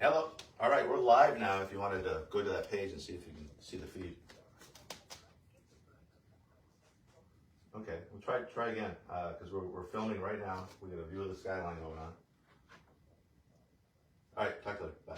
Hello. All right, we're live now. If you wanted to go to that page and see if you can see the feed. Okay, we'll try again because we're filming right now. We got a view of the skyline going on. All right, talk to you later. Bye.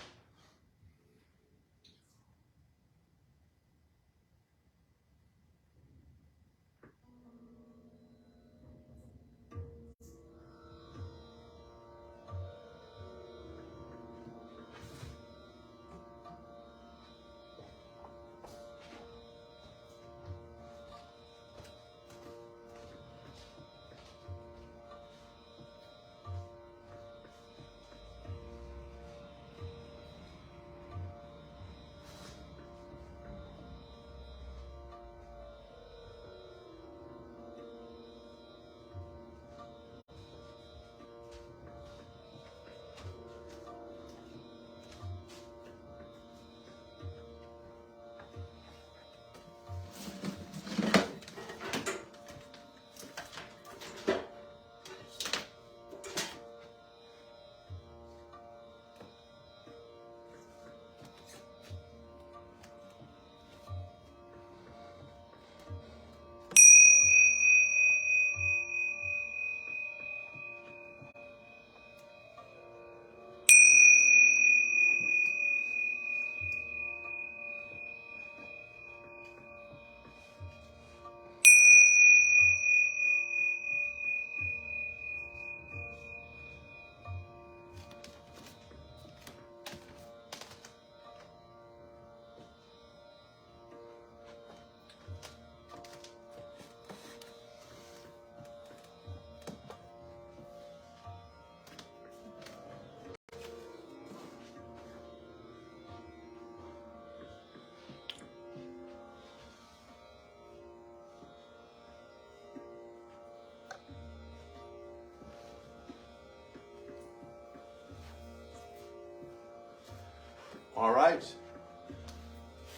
All right,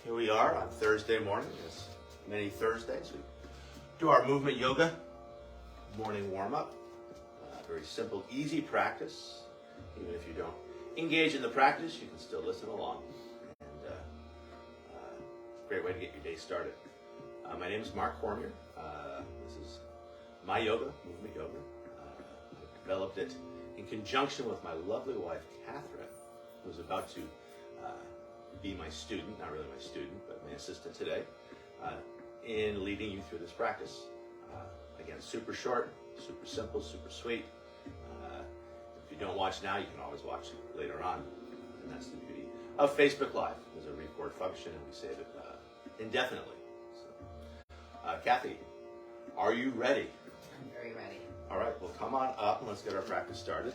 here we are on Thursday morning, as many Thursdays. We do our movement yoga morning warm-up. Very simple, easy practice. Even if you don't engage in the practice, you can still listen along. And great way to get your day started. My name is Mark Cormier. This is my yoga, movement yoga. I developed it in conjunction with my lovely wife, Catherine, who's about to be my student, not really my student, but my assistant today, in leading you through this practice. Again, super short, super simple, super sweet. If you don't watch now, you can always watch it later on. And that's the beauty of Facebook Live. There's a record function and we save it indefinitely. So, Kathy, are you ready? I'm very ready. All right, well, come on up and let's get our practice started.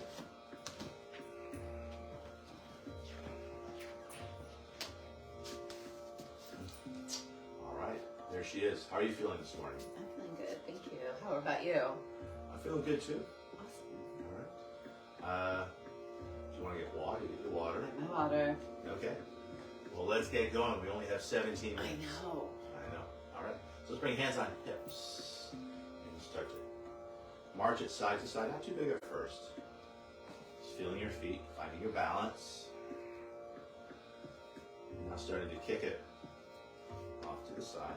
There she is. How are you feeling this morning? I'm feeling good, thank you. How about you? I'm feeling good too. Awesome. All right. Do you want to get water? You get the water. Like my water. Okay. Well, let's get going. We only have 17 minutes. I know. All right. So let's bring hands on hips and start to march it side to side. Not too big at first. Just feeling your feet, finding your balance. And now starting to kick it off to the side.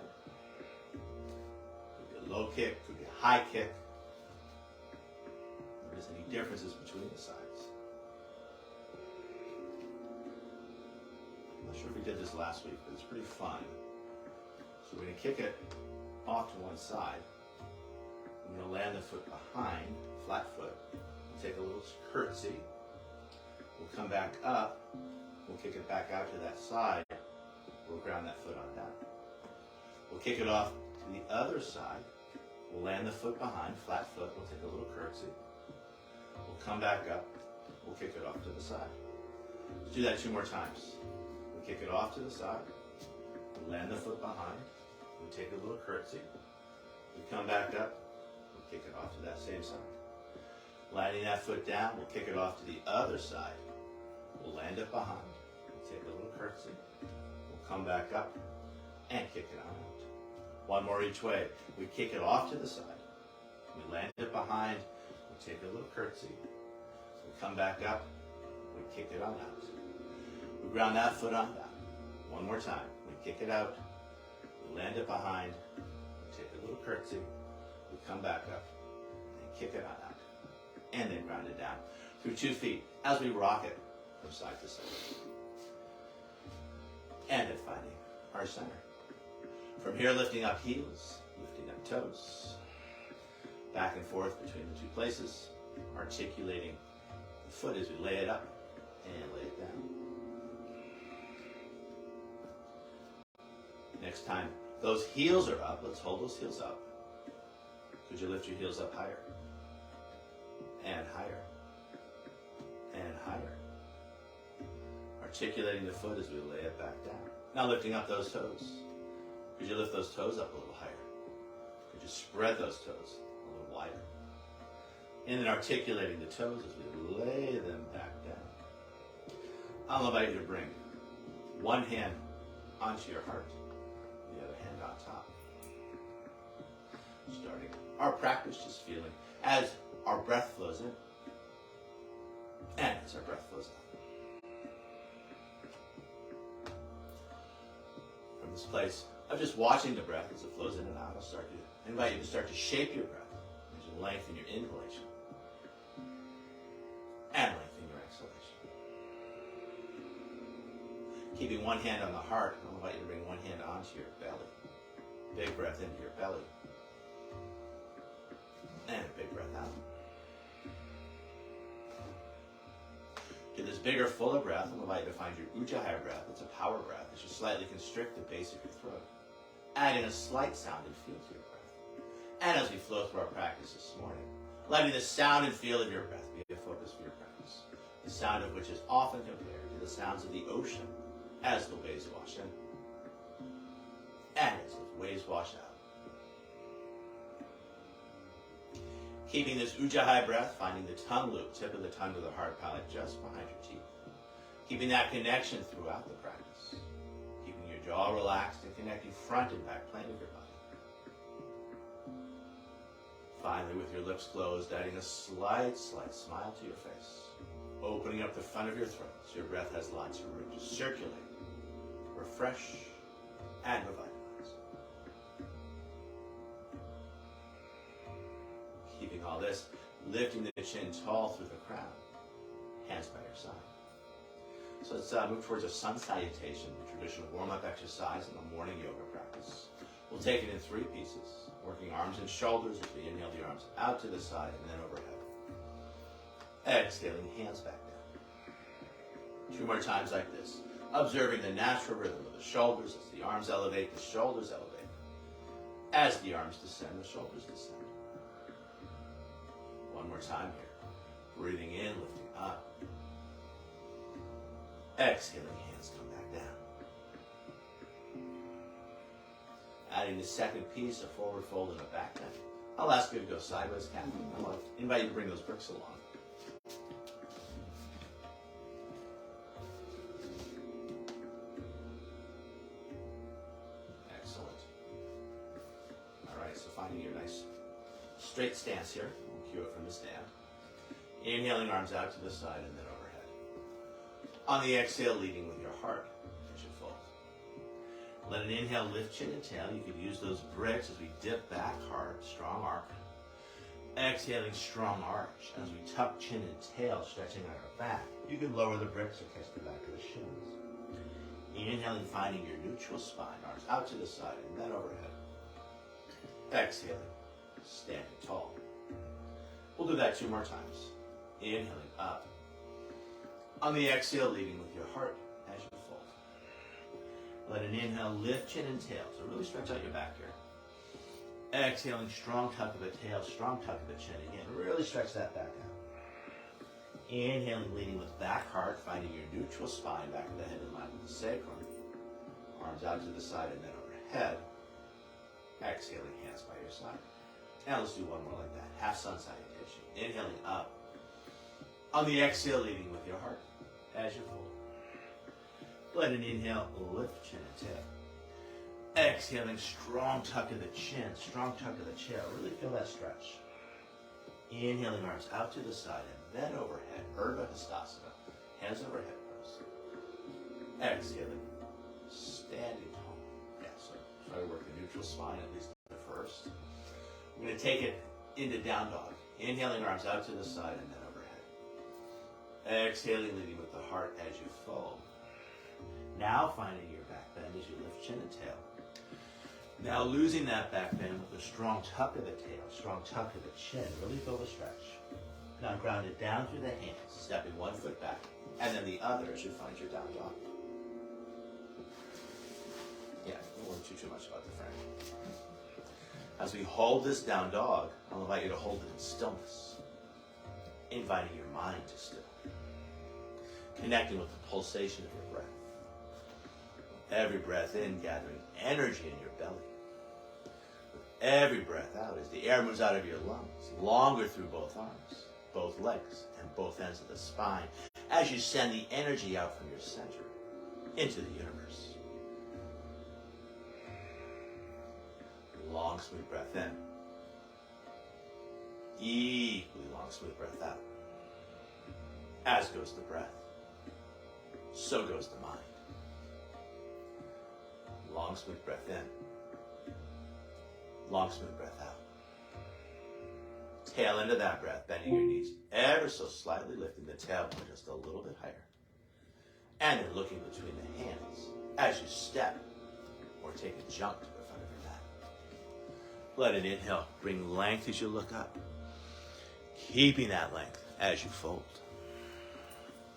Could be a low kick, could be a high kick. If there's any differences between the sides. I'm not sure if we did this last week, but it's pretty fun. So we're going to kick it off to one side. I'm going to land the foot behind, flat foot. We'll take a little curtsy. We'll come back up. We'll kick it back out to that side. We'll ground that foot on down. We'll kick it off to the other side. We'll land the foot behind, flat foot. We'll take a little curtsy. We'll come back up. We'll kick it off to the side. Let's do that 2 more times. We'll kick it off to the side. We'll land the foot behind. We'll take a little curtsy. We come back up. We'll kick it off to that same side. Landing that foot down, we'll kick it off to the other side. We'll land it behind. We'll take a little curtsy. We'll come back up and kick it on out. One more each way. We kick it off to the side. We land it behind. We take a little curtsy. We come back up. We kick it on out. We ground that foot on down. One more time. We kick it out. We land it behind. We take a little curtsy. We come back up and kick it on out. And then ground it down through 2 feet as we rock it from side to side. And then finding our center. From here, lifting up heels, lifting up toes, back and forth between the 2 places, articulating the foot as we lay it up and lay it down. Next time those heels are up, let's hold those heels up. Could you lift your heels up higher? And higher. And higher. Articulating the foot as we lay it back down. Now lifting up those toes. Could you lift those toes up a little higher? Could you spread those toes a little wider? And then articulating the toes as we lay them back down. I'll invite you to bring one hand onto your heart, the other hand on top. Starting our practice, just feeling as our breath flows in and as our breath flows out. From this place of just watching the breath as it flows in and out, I'll invite you to start to shape your breath as you lengthen your inhalation and lengthen your exhalation. Keeping one hand on the heart, I'll invite you to bring one hand onto your belly. Big breath into your belly. And a big breath out. To this bigger, fuller breath, I'll invite you to find your Ujjayi breath. It's a power breath as you slightly constrict the base of your throat, adding a slight sound and feel to your breath. And as we flow through our practice this morning, letting the sound and feel of your breath be a focus for your practice, the sound of which is often compared to the sounds of the ocean as the waves wash in and as those waves wash out. Keeping this Ujjayi breath, finding the tongue loop, tip of the tongue to the heart palate just behind your teeth. Keeping that connection throughout the practice. Keeping your jaw relaxed and connecting front and back plane of your body. Finally, with your lips closed, adding a slight smile to your face. Opening up the front of your throat so your breath has lots of room to circulate, refresh, and revitalize. Keeping all this, lifting the chin tall through the crown, hands by your side. So let's move towards a sun salutation, the traditional warm-up exercise in the morning yoga practice. We'll take it in 3 pieces, working arms and shoulders as we inhale the arms out to the side and then overhead. Exhaling, hands back down. 2 more times like this, observing the natural rhythm of the shoulders as the arms elevate, the shoulders elevate. As the arms descend, the shoulders descend. One more time here. Breathing in, lifting up. Exhaling, hands come back down. Adding the second piece, a forward fold and a back bend. I'll ask you to go sideways, Kathy. I'll invite you to bring those bricks along. Excellent. All right, so finding your nice straight stance here. We'll cue it from the stand. Inhaling, arms out to the side and then overhead. On the exhale, leading with your heart as you fold. Let an inhale lift chin and tail. You could use those bricks as we dip back hard, strong arc. Exhaling, strong arch as we tuck chin and tail, stretching out our back. You can lower the bricks or catch the back of the shins. Inhaling, finding your neutral spine, arms out to the side and then overhead. Exhaling, standing tall. We'll do that 2 more times. Inhaling up. On the exhale, leading with your heart as you fold. Let an inhale lift chin and tail. So really stretch out your back here. Exhaling, strong tuck of the tail, strong tuck of the chin. Again, really stretch that back out. Inhaling, leading with back heart, finding your neutral spine, back of the head in line with the sacrum. Arms out to the side and then overhead. Exhaling, hands by your side. Now let's do one more like that. Half sun salutation. Inhaling up. On the exhale, leading with your heart as you fold. Let an inhale lift chin and tail. Exhaling, strong tuck of the chin, strong tuck of the chair. Really feel that stretch. Inhaling, arms out to the side and then overhead. Urdhva Hastasana. Hands overhead pose. Exhaling. Standing tall. Yeah, so try to work the neutral spine at least at first. I'm going to take it into down dog. Inhaling arms out to the side and then overhead. Exhaling, leading with the heart as you fold. Now finding your back bend as you lift chin and tail. Now losing that back bend with a strong tuck of the tail, strong tuck of the chin. Really feel the stretch. Now ground it down through the hands, stepping one foot back, and then the other as you find your down dog. Yeah, don't worry too much about the frame. As we hold this down dog, I'll invite you to hold it in stillness, inviting your mind to still, connecting with the pulsation of your breath. Every breath in, gathering energy in your belly. With every breath out, as the air moves out of your lungs, longer through both arms, both legs, and both ends of the spine, as you send the energy out from your center into the universe. Long, smooth breath in. Equally long, smooth breath out. As goes the breath, so goes the mind. Long, smooth breath in. Long, smooth breath out. Tail into that breath, bending your knees ever so slightly, lifting the tailbone just a little bit higher. And then looking between the hands as you step or take a jump to the front of your mat. Let an inhale bring length as you look up, keeping that length as you fold.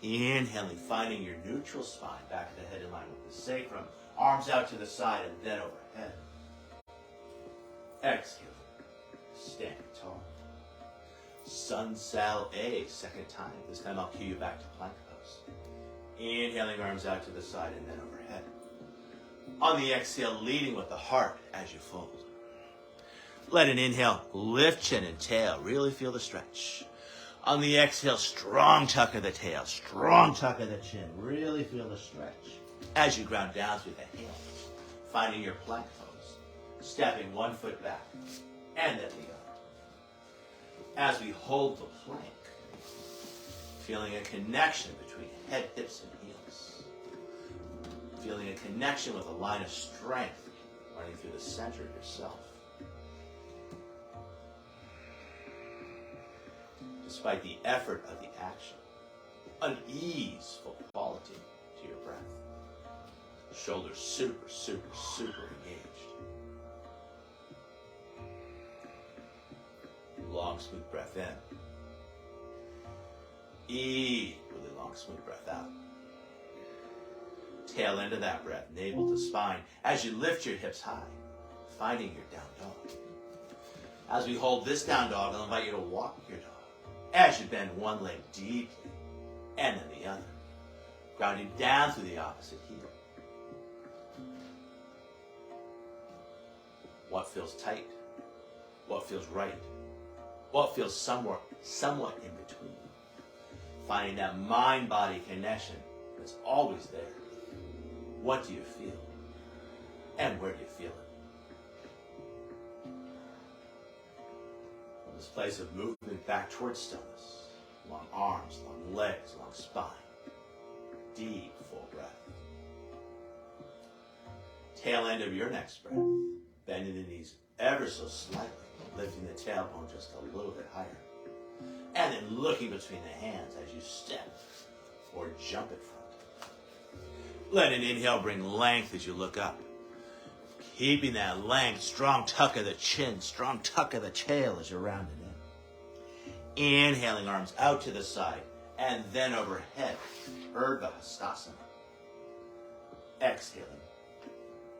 Inhaling, finding your neutral spine, back of the head in line with the sacrum, arms out to the side and then overhead. Exhale, standing tall. Sun Sal A, second time. This time I'll cue you back to plank pose. Inhaling, arms out to the side and then overhead. On the exhale, leading with the heart as you fold. Let an inhale lift chin and tail. Really feel the stretch. On the exhale, strong tuck of the tail, strong tuck of the chin. Really feel the stretch. As you ground down through the hands, finding your plank pose, stepping one foot back, and then the other. As we hold the plank, feeling a connection between head, hips, and heels. Feeling a connection with a line of strength running through the center of yourself. Despite the effort of the action, an easeful quality to your breath. Shoulders super, super, super engaged. Long, smooth breath in. Equally long, smooth breath out. Tail into that breath, navel to spine, as you lift your hips high, finding your down dog. As we hold this down dog, I'll invite you to walk your dog, as you bend one leg deeply, and then the other, grounding down through the opposite heel. What feels tight? What feels right? What feels somewhat in between? Finding that mind-body connection that's always there. What do you feel? And where do you feel it? From this place of movement back towards stillness. Long arms, long legs, long spine. Deep, full breath. Tail end of your next breath. Bending the knees ever so slightly, lifting the tailbone just a little bit higher. And then looking between the hands as you step or jump in front. Let an inhale bring length as you look up. Keeping that length, strong tuck of the chin, strong tuck of the tail as you round it in. Inhaling, arms out to the side and then overhead. Urdhva Hastasana. Exhaling,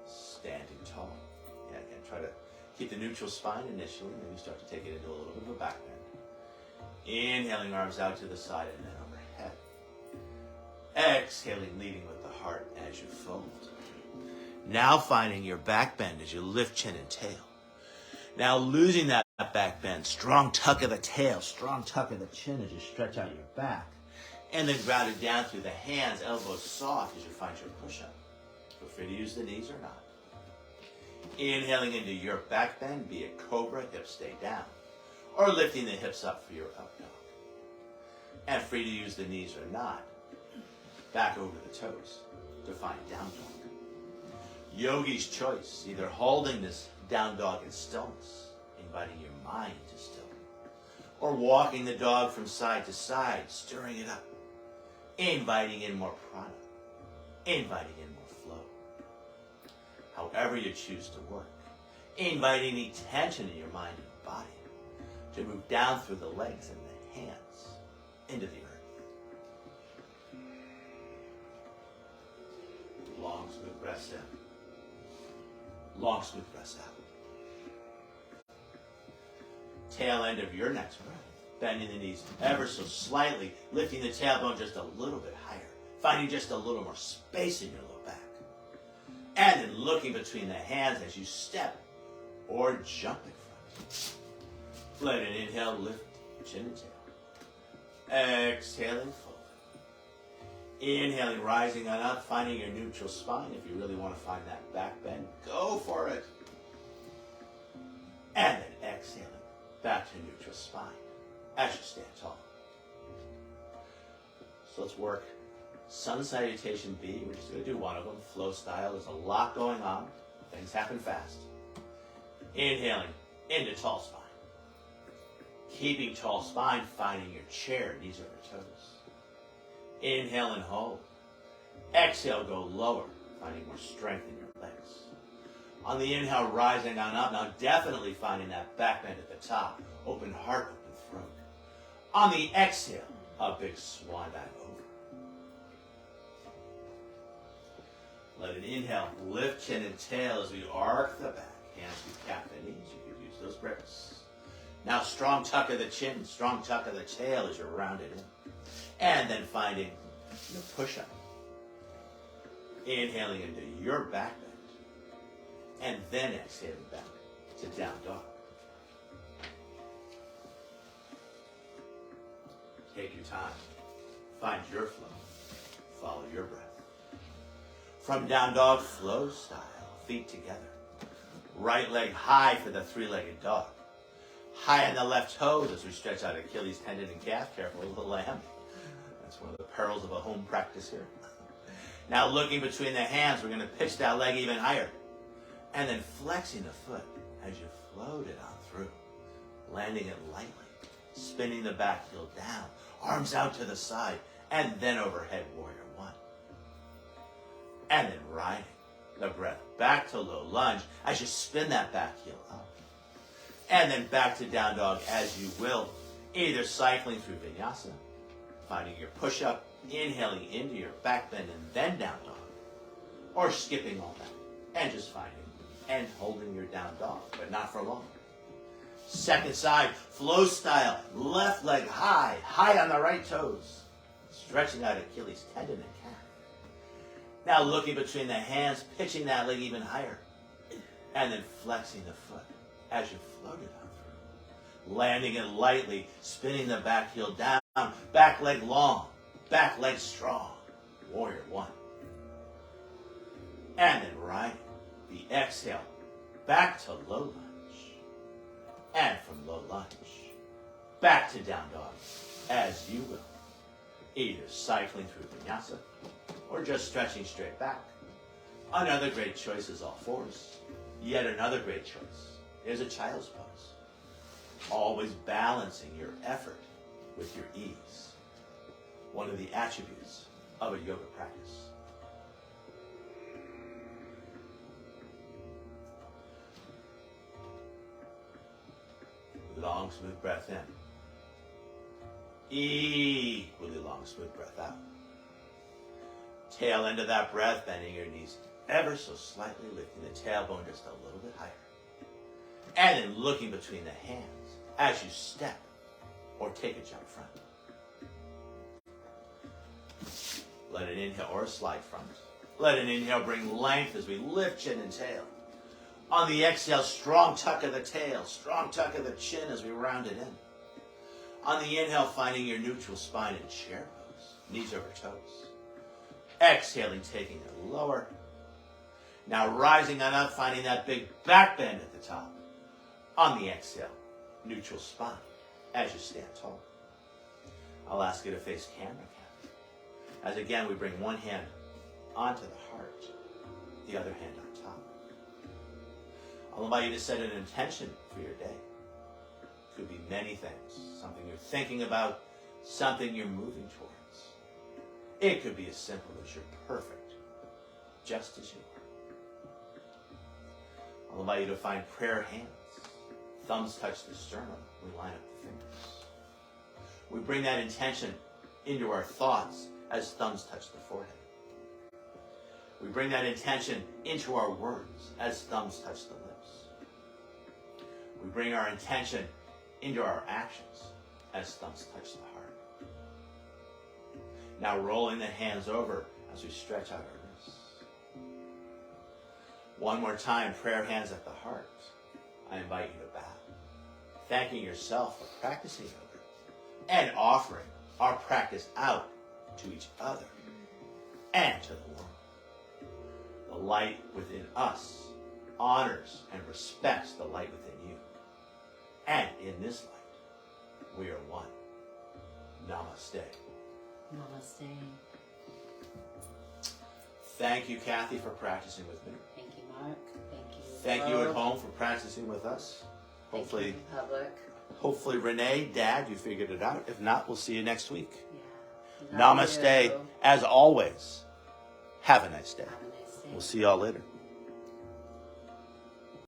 standing tall. Yeah, again, try to keep the neutral spine initially. Maybe start to take it into a little bit of a back bend. Inhaling, arms out to the side and then overhead. Exhaling, leading with the heart as you fold. Now finding your back bend as you lift chin and tail. Now losing that back bend, strong tuck of the tail, strong tuck of the chin as you stretch out your back. And then grounded down through the hands, elbows soft as you find your push-up. Feel free to use the knees or not. Inhaling into your back bend, be it cobra, hips stay down. Or lifting the hips up for your up dog. And free to use the knees or not. Back over the toes. to find down dog. Yogi's choice, either holding this down dog in stillness, inviting your mind to still, or walking the dog from side to side, stirring it up, inviting in more prana, inviting in more flow. However you choose to work, inviting any tension in your mind and body to move down through the legs and the hands into the earth. Long, smooth breaths in. Long, smooth breaths out. Tail end of your next breath. Bending the knees ever so slightly, lifting the tailbone just a little bit higher, finding just a little more space in your low back. And then looking between the hands as you step or jump in front. Let an inhale lift chin and tail. Exhaling fold. Inhaling, rising on up, finding your neutral spine. If you really want to find that back bend, go for it. And then exhaling, back to neutral spine as you stand tall. So let's work Sun Salutation B. We're just going to do one of them, flow style. There's a lot going on. Things happen fast. Inhaling into tall spine. Keeping tall spine, finding your chair, knees over toes. Inhale and hold. Exhale, go lower, finding more strength in your legs. On the inhale, rising on up. Now definitely finding that back bend at the top. Open heart, open throat. On the exhale, a big swan back over. Let an inhale lift chin and tail as we arc the back. Hands to cap the knees. You could use those grips. Now strong tuck of the chin, strong tuck of the tail as you're rounded in. And then finding your push-up. Inhaling into your back bend. And then exhaling back to down dog. Take your time. Find your flow. Follow your breath. From down dog, flow style. Feet together. Right leg high for the three-legged dog. High on the left toes as we stretch out Achilles tendon and calf. Careful with the lamb. That's one of the perils of a home practice here. Now looking between the hands, we're going to pitch that leg even higher. And then flexing the foot as you float it on through. Landing it lightly. Spinning the back heel down. Arms out to the side. And then overhead warrior one. And then riding the breath back to low lunge as you spin that back heel up. And then back to down dog as you will. Either cycling through vinyasa, finding your push-up, inhaling into your back bend and then down dog. Or skipping all that and just finding and holding your down dog, but not for long. Second side, flow style, left leg high, high on the right toes. Stretching out Achilles tendon and calf. Now looking between the hands, pitching that leg even higher. And then flexing the foot as you float it on through. Landing it lightly, spinning the back heel down, back leg long, back leg strong. Warrior one. And then riding the exhale back to low lunge. And from low lunge, back to down dog, as you will. Either cycling through vinyasa, or just stretching straight back. Another great choice is all fours. Yet another great choice is a child's pose. Always balancing your effort with your ease. One of the attributes of a yoga practice. Long, smooth breath in. Equally long, smooth breath out. Tail end of that breath, bending your knees ever so slightly, lifting the tailbone just a little bit higher. And then looking between the hands as you step or take a jump front. Let an inhale or a slide front. Let an inhale bring length as we lift chin and tail. On the exhale, strong tuck of the tail, strong tuck of the chin as we round it in. On the inhale, finding your neutral spine in chair pose, knees over toes. Exhaling, taking it lower. Now rising on up, finding that big back bend at the top. On the exhale, neutral spine as you stand tall. I'll ask you to face camera. As again, we bring one hand onto the heart, the other hand on top. I'll invite you to set an intention for your day. It could be many things, something you're thinking about, something you're moving towards. It could be as simple as you're perfect, just as you are. I'll invite you to find prayer hands. Thumbs touch the sternum. We line up the fingers. We bring that intention into our thoughts as thumbs touch the forehead. We bring that intention into our words as thumbs touch the lips. We bring our intention into our actions as thumbs touch the heart. Now rolling the hands over as we stretch out our wrists. One more time, prayer hands at the heart. I invite you to bow, thanking yourself for practicing yoga and offering our practice out to each other and to the world. The light within us honors and respects the light within you. And in this light, we are one. Namaste. Namaste. Thank you, Kathy, for practicing with me. Thank you, Mark. Thank you. Thank you at home for practicing with us. Hopefully, Thank you in public. hopefully, Renee, Dad, you figured it out. If not, we'll see you next week. Yeah. Love Namaste. you. As always, have a nice day. Have a nice day. We'll see y'all later.